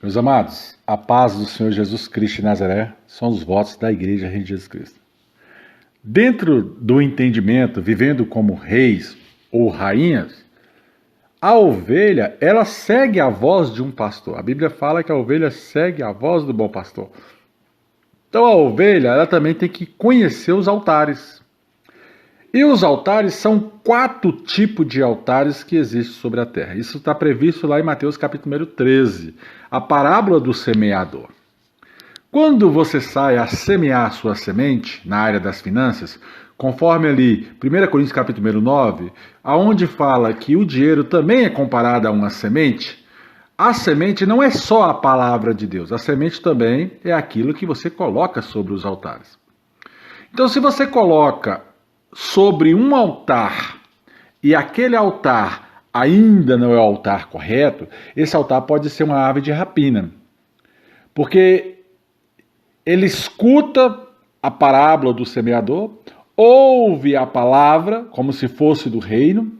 Meus amados, a paz do Senhor Jesus Cristo de Nazaré são os votos da Igreja Rei de Jesus Cristo. Dentro do entendimento, vivendo como reis ou rainhas, a ovelha, ela segue a voz de um pastor. A Bíblia fala que a ovelha segue a voz do bom pastor. Então a ovelha, ela também tem que conhecer os altares. E os altares são 4 tipos de altares que existem sobre a terra. Isso está previsto lá em Mateus capítulo 13, a parábola do semeador. Quando você sai a semear a sua semente na área das finanças, conforme ali 1 Coríntios capítulo 9, aonde fala que o dinheiro também é comparado a uma semente, a semente não é só a palavra de Deus, a semente também é aquilo que você coloca sobre os altares. Então, se você coloca sobre um altar e aquele altar ainda não é o altar correto, esse altar pode ser uma ave de rapina. Porque ele escuta a parábola do semeador, ouve a palavra como se fosse do reino,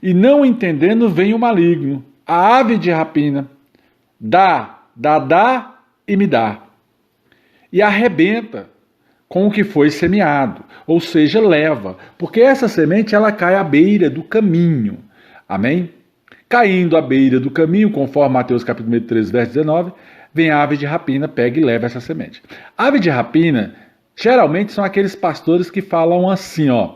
e não entendendo vem o maligno, a ave de rapina, dá e me dá. E arrebenta com o que foi semeado, ou seja, leva, porque essa semente ela cai à beira do caminho, amém? Caindo à beira do caminho, conforme Mateus capítulo 13, verso 19, vem a ave de rapina, pega e leva essa semente. Ave de rapina, geralmente são aqueles pastores que falam assim, ó,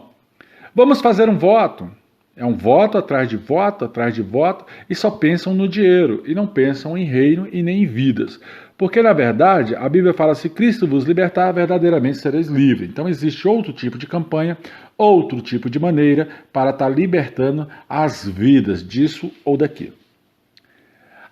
vamos fazer um voto, é um voto, atrás de voto, e só pensam no dinheiro, e não pensam em reino e nem em vidas. Porque, na verdade, a Bíblia fala, se Cristo vos libertar, verdadeiramente sereis livres. Então, existe outro tipo de campanha, outro tipo de maneira para estar libertando as vidas disso ou daquilo.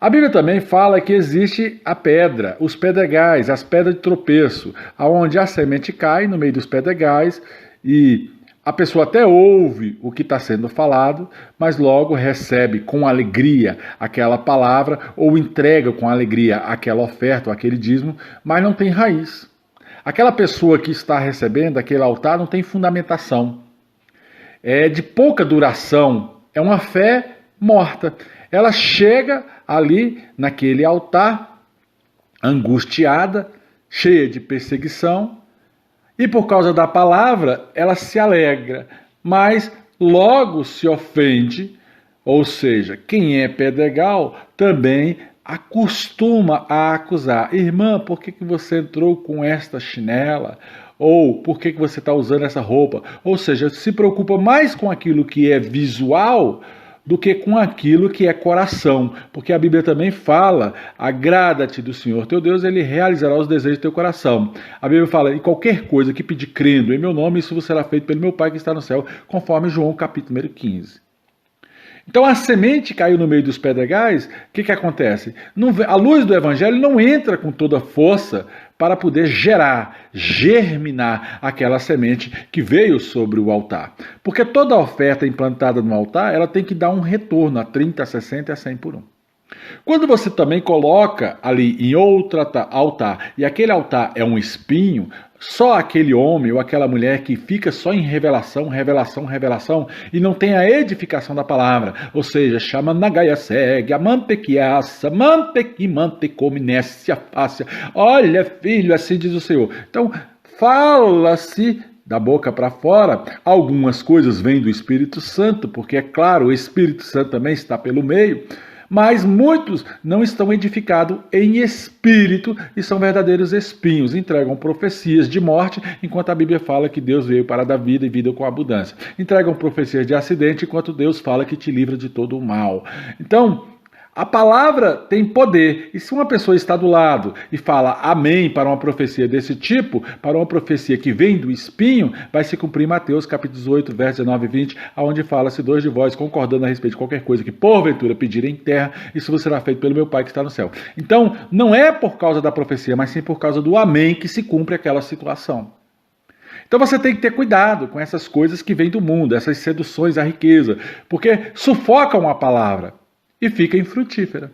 A Bíblia também fala que existe a pedra, os pedregais, as pedras de tropeço, onde a semente cai no meio dos pedregais e a pessoa até ouve o que está sendo falado, mas logo recebe com alegria aquela palavra ou entrega com alegria aquela oferta ou aquele dízimo, mas não tem raiz. Aquela pessoa que está recebendo aquele altar não tem fundamentação. É de pouca duração, é uma fé morta. Ela chega ali naquele altar, angustiada, cheia de perseguição, e por causa da palavra, ela se alegra, mas logo se ofende, ou seja, quem é pedregal também acostuma a acusar. Irmã, por que você entrou com esta chinela? Ou por que você está usando essa roupa? Ou seja, se preocupa mais com aquilo que é visual do que com aquilo que é coração, porque a Bíblia também fala, agrada-te do Senhor teu Deus, ele realizará os desejos do teu coração. A Bíblia fala, e qualquer coisa que pedir crendo em meu nome, isso será feito pelo meu Pai que está no céu, conforme João capítulo 15. Então a semente caiu no meio dos pedregais, o que acontece? A luz do Evangelho não entra com toda força para poder germinar aquela semente que veio sobre o altar. Porque toda oferta implantada no altar, ela tem que dar um retorno a 30, a 60 e a 100 por 1. Quando você também coloca ali em outro altar, e aquele altar é um espinho, só aquele homem ou aquela mulher que fica só em revelação, e não tem a edificação da palavra, ou seja, chama nagaia segue, a mantequiaça, mantecominécia fácia. Olha, filho, assim diz o Senhor. Então, fala-se da boca para fora, algumas coisas vêm do Espírito Santo, porque é claro, o Espírito Santo também está pelo meio, mas muitos não estão edificados em espírito e são verdadeiros espinhos, entregam profecias de morte, enquanto a Bíblia fala que Deus veio para dar vida e vida com abundância. Entregam profecias de acidente, enquanto Deus fala que te livra de todo o mal. Então, a palavra tem poder, e se uma pessoa está do lado e fala amém para uma profecia desse tipo, para uma profecia que vem do espinho, vai se cumprir Mateus capítulo 18, versos 19 e 20, onde fala, se dois de vós concordando a respeito de qualquer coisa que porventura pedirem em terra, isso será feito pelo meu Pai que está no céu. Então, não é por causa da profecia, mas sim por causa do amém que se cumpre aquela situação. Então você tem que ter cuidado com essas coisas que vêm do mundo, essas seduções à riqueza, porque sufocam a palavra e fica infrutífera.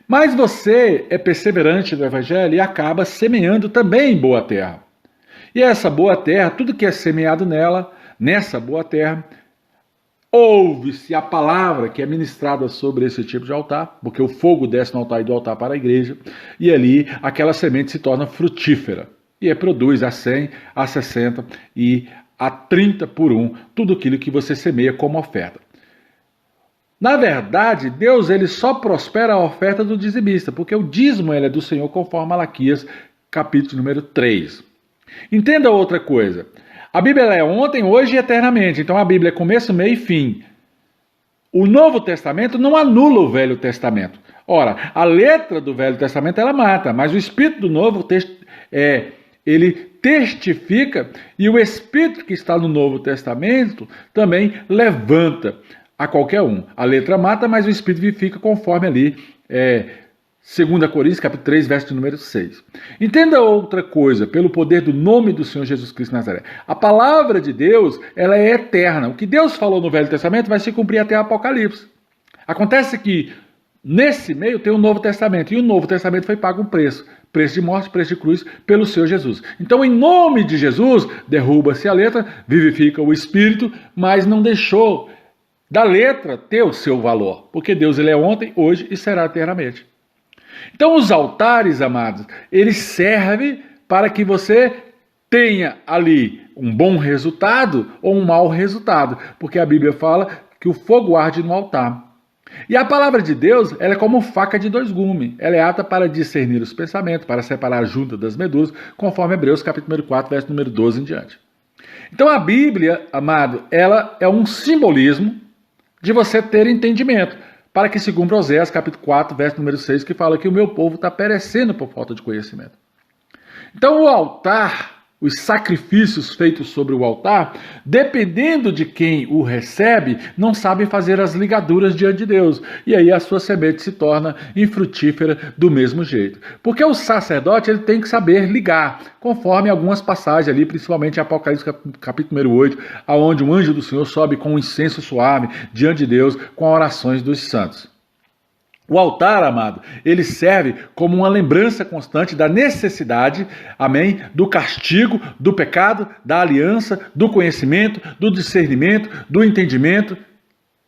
Mas você é perseverante no Evangelho e acaba semeando também em boa terra. E essa boa terra, tudo que é semeado nela, nessa boa terra, ouve-se a palavra que é ministrada sobre esse tipo de altar, porque o fogo desce no altar e do altar para a igreja, e ali aquela semente se torna frutífera, e produz a 100, a 60 e a 30 por 1, tudo aquilo que você semeia como oferta. Na verdade, Deus ele só prospera a oferta do dizimista, porque o dízimo ele é do Senhor, conforme Malaquias, capítulo número 3. Entenda outra coisa. A Bíblia é ontem, hoje e eternamente. Então a Bíblia é começo, meio e fim. O Novo Testamento não anula o Velho Testamento. Ora, a letra do Velho Testamento ela mata, mas o Espírito do Novo ele testifica, e o Espírito que está no Novo Testamento também levanta a qualquer um. A letra mata, mas o Espírito vivifica, conforme ali 2 Coríntios, capítulo 3, verso número 6. Entenda outra coisa, pelo poder do nome do Senhor Jesus Cristo de Nazaré. A palavra de Deus, ela é eterna. O que Deus falou no Velho Testamento vai se cumprir até o Apocalipse. Acontece que, nesse meio, tem o Novo Testamento. E o Novo Testamento foi pago um preço. Preço de morte, preço de cruz, pelo Senhor Jesus. Então, em nome de Jesus, derruba-se a letra, vivifica o Espírito, mas não deixou da letra ter o seu valor. Porque Deus ele é ontem, hoje e será eternamente. Então os altares, amados, eles servem para que você tenha ali um bom resultado ou um mau resultado, porque a Bíblia fala que o fogo arde no altar. E a palavra de Deus, ela é como faca de dois gumes, ela é apta para discernir os pensamentos, para separar a junta das medulas, conforme Hebreus capítulo número 4, verso número 12 em diante. Então a Bíblia, amado, ela é um simbolismo de você ter entendimento, para que se cumpra Oséias, capítulo 4, verso número 6, que fala que o meu povo está perecendo por falta de conhecimento. Então o altar, os sacrifícios feitos sobre o altar, dependendo de quem o recebe, não sabe fazer as ligaduras diante de Deus. E aí a sua semente se torna infrutífera do mesmo jeito. Porque o sacerdote ele tem que saber ligar, conforme algumas passagens ali, principalmente em Apocalipse capítulo número 8, onde um anjo do Senhor sobe com um incenso suave diante de Deus com orações dos santos. O altar, amado, ele serve como uma lembrança constante da necessidade, amém, do castigo, do pecado, da aliança, do conhecimento, do discernimento, do entendimento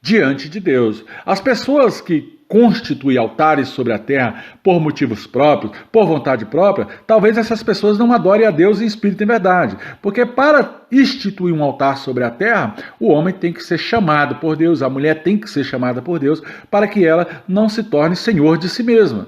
diante de Deus. As pessoas que constituem altares sobre a terra por motivos próprios, por vontade própria, talvez essas pessoas não adorem a Deus em espírito e em verdade. Porque para instituir um altar sobre a terra, o homem tem que ser chamado por Deus, a mulher tem que ser chamada por Deus, para que ela não se torne senhor de si mesma.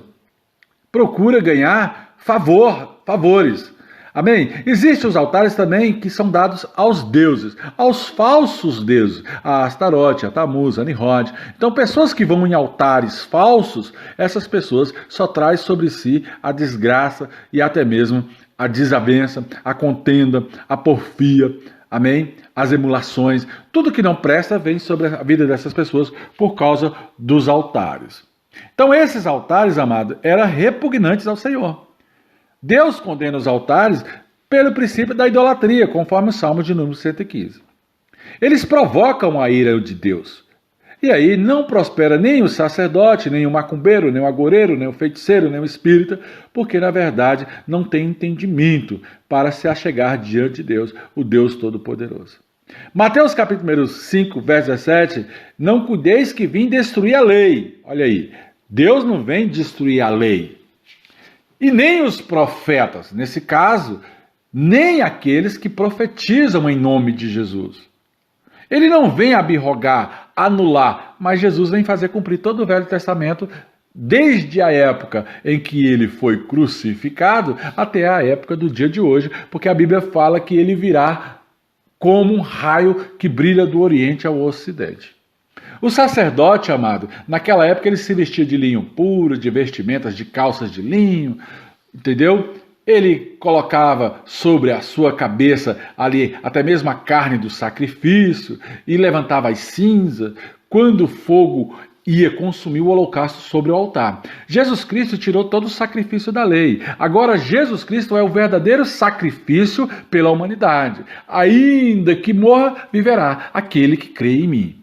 Procura ganhar favores. Amém? Existem os altares também que são dados aos deuses, aos falsos deuses, a Astarote, a Tamuz, a Nimrod. Então, pessoas que vão em altares falsos, essas pessoas só trazem sobre si a desgraça e até mesmo a desavença, a contenda, a porfia, amém? As emulações, tudo que não presta vem sobre a vida dessas pessoas por causa dos altares. Então, esses altares, amado, eram repugnantes ao Senhor. Deus condena os altares pelo princípio da idolatria, conforme o Salmo de número 115. Eles provocam a ira de Deus. E aí não prospera nem o sacerdote, nem o macumbeiro, nem o agoreiro, nem o feiticeiro, nem o espírita, porque na verdade não tem entendimento para se achegar diante de Deus, o Deus Todo-Poderoso. Mateus capítulo número 5, verso 17, não cuideis que vim destruir a lei. Olha aí, Deus não vem destruir a lei. E nem os profetas, nesse caso, nem aqueles que profetizam em nome de Jesus. Ele não vem abrogar, anular, mas Jesus vem fazer cumprir todo o Velho Testamento, desde a época em que ele foi crucificado até a época do dia de hoje, porque a Bíblia fala que ele virá como um raio que brilha do Oriente ao Ocidente. O sacerdote, amado, naquela época ele se vestia de linho puro, de vestimentas de calças de linho, entendeu? Ele colocava sobre a sua cabeça ali até mesmo a carne do sacrifício e levantava as cinzas quando o fogo ia consumir o holocausto sobre o altar. Jesus Cristo tirou todo o sacrifício da lei. Agora Jesus Cristo é o verdadeiro sacrifício pela humanidade. Ainda que morra, viverá aquele que crê em mim.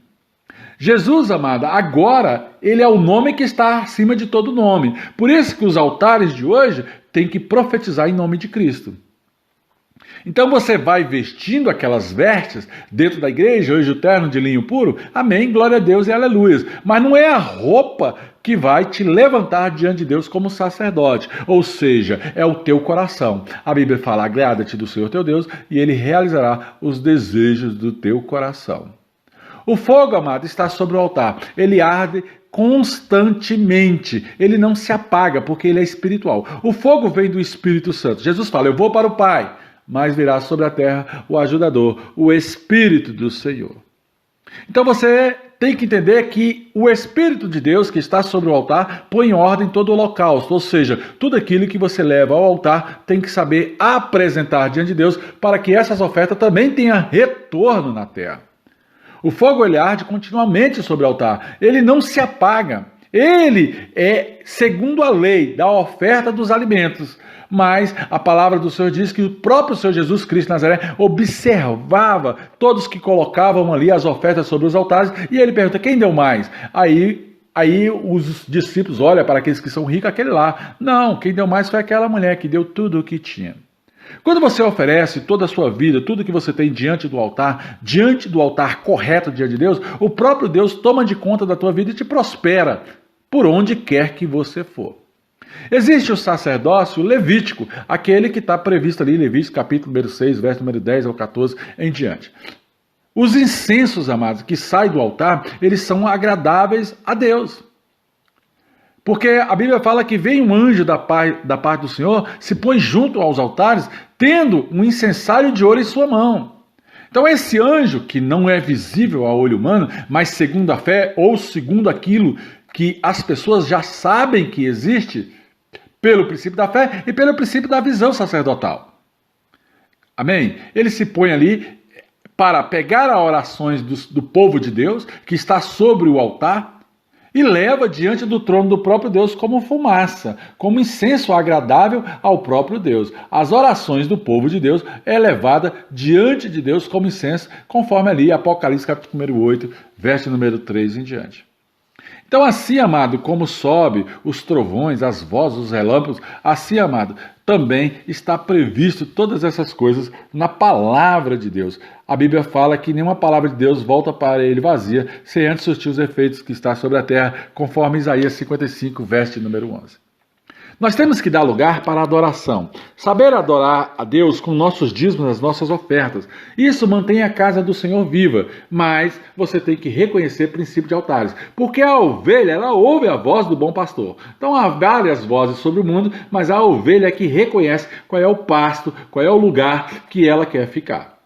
Jesus, amada, agora ele é o nome que está acima de todo nome. Por isso que os altares de hoje têm que profetizar em nome de Cristo. Então você vai vestindo aquelas vestes dentro da igreja, hoje o terno de linho puro, amém, glória a Deus e aleluias. Mas não é a roupa que vai te levantar diante de Deus como sacerdote, ou seja, é o teu coração. A Bíblia fala, agrada-te do Senhor teu Deus e Ele realizará os desejos do teu coração. O fogo, amado, está sobre o altar, ele arde constantemente, ele não se apaga porque ele é espiritual. O fogo vem do Espírito Santo. Jesus fala, eu vou para o Pai, mas virá sobre a terra o ajudador, o Espírito do Senhor. Então você tem que entender que o Espírito de Deus que está sobre o altar põe em ordem todo o holocausto, ou seja, tudo aquilo que você leva ao altar tem que saber apresentar diante de Deus para que essas ofertas também tenham retorno na terra. O fogo ele arde continuamente sobre o altar, ele não se apaga. Ele é segundo a lei da oferta dos alimentos. Mas a palavra do Senhor diz que o próprio Senhor Jesus Cristo de Nazaré observava todos que colocavam ali as ofertas sobre os altares e ele pergunta, quem deu mais? Aí os discípulos olham para aqueles que são ricos, aquele lá. Não, quem deu mais foi aquela mulher que deu tudo o que tinha. Quando você oferece toda a sua vida, tudo que você tem diante do altar correto diante de Deus, o próprio Deus toma de conta da tua vida e te prospera por onde quer que você for. Existe o sacerdócio levítico, aquele que está previsto ali em Levítico capítulo número 6, verso número 10 ao 14 em diante. Os incensos, amados, que saem do altar, eles são agradáveis a Deus. Porque a Bíblia fala que vem um anjo da parte do Senhor, se põe junto aos altares, tendo um incensário de ouro em sua mão. Então esse anjo, que não é visível a olho humano, mas segundo a fé, ou segundo aquilo que as pessoas já sabem que existe, pelo princípio da fé e pelo princípio da visão sacerdotal. Amém? Ele se põe ali para pegar as orações do povo de Deus, que está sobre o altar, e leva diante do trono do próprio Deus como fumaça, como incenso agradável ao próprio Deus. As orações do povo de Deus é levada diante de Deus como incenso, conforme ali Apocalipse capítulo número 8, verso número 3 em diante. Então assim, amado, como sobe os trovões, as vozes, os relâmpagos, assim, amado, também está previsto todas essas coisas na palavra de Deus. A Bíblia fala que nenhuma palavra de Deus volta para ele vazia, sem antes surtir os efeitos que está sobre a terra, conforme Isaías 55, verso número 11. Nós temos que dar lugar para a adoração. Saber adorar a Deus com nossos dízimos, as nossas ofertas. Isso mantém a casa do Senhor viva, mas você tem que reconhecer o princípio de altares. Porque a ovelha, ela ouve a voz do bom pastor. Então há várias vozes sobre o mundo, mas a ovelha é que reconhece qual é o pasto, qual é o lugar que ela quer ficar.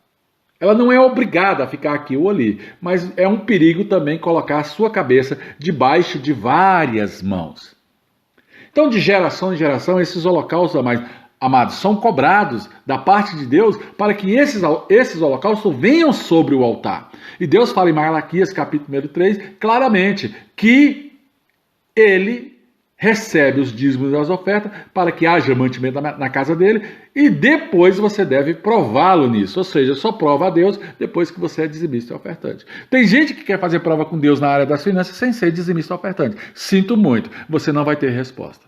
Ela não é obrigada a ficar aqui ou ali, mas é um perigo também colocar a sua cabeça debaixo de várias mãos. Então, de geração em geração, esses holocaustos, amados, são cobrados da parte de Deus para que esses holocaustos venham sobre o altar. E Deus fala em Malaquias, capítulo número 3, claramente, que ele recebe os dízimos das ofertas para que haja mantimento na casa dele e depois você deve prová-lo nisso. Ou seja, só prova a Deus depois que você é dizimista e ofertante. Tem gente que quer fazer prova com Deus na área das finanças sem ser dizimista e ofertante. Sinto muito, você não vai ter resposta.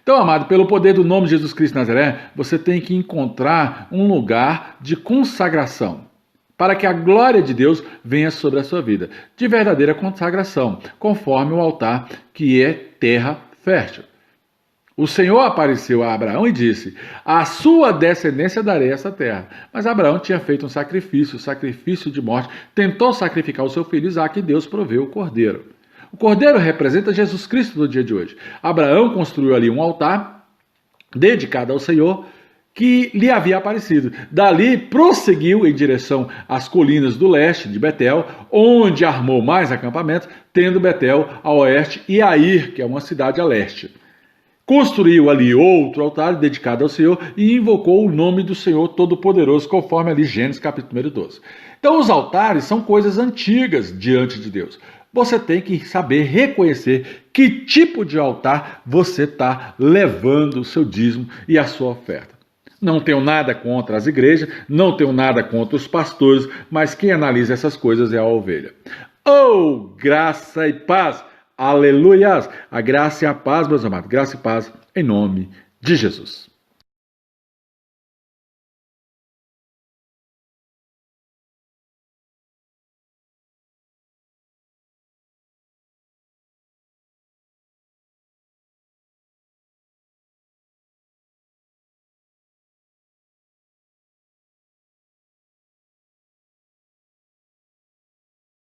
Então, amado, pelo poder do nome de Jesus Cristo de Nazaré, você tem que encontrar um lugar de consagração para que a glória de Deus venha sobre a sua vida, de verdadeira consagração, conforme o altar que é terra fértil. O Senhor apareceu a Abraão e disse, a sua descendência darei essa terra. Mas Abraão tinha feito um sacrifício de morte, tentou sacrificar o seu filho Isaque e Deus proveu o cordeiro. O cordeiro representa Jesus Cristo no dia de hoje. Abraão construiu ali um altar dedicado ao Senhor, que lhe havia aparecido. Dali prosseguiu em direção às colinas do leste de Betel, onde armou mais acampamentos, tendo Betel a oeste e Air, que é uma cidade a leste. Construiu ali outro altar dedicado ao Senhor e invocou o nome do Senhor Todo-Poderoso, conforme ali Gênesis capítulo número 12. Então os altares são coisas antigas diante de Deus. Você tem que saber reconhecer que tipo de altar você está levando o seu dízimo e a sua oferta. Não tenho nada contra as igrejas, não tenho nada contra os pastores, mas quem analisa essas coisas é a ovelha. Oh, graça e paz! Aleluias! A graça e a paz, meus amados, graça e paz em nome de Jesus.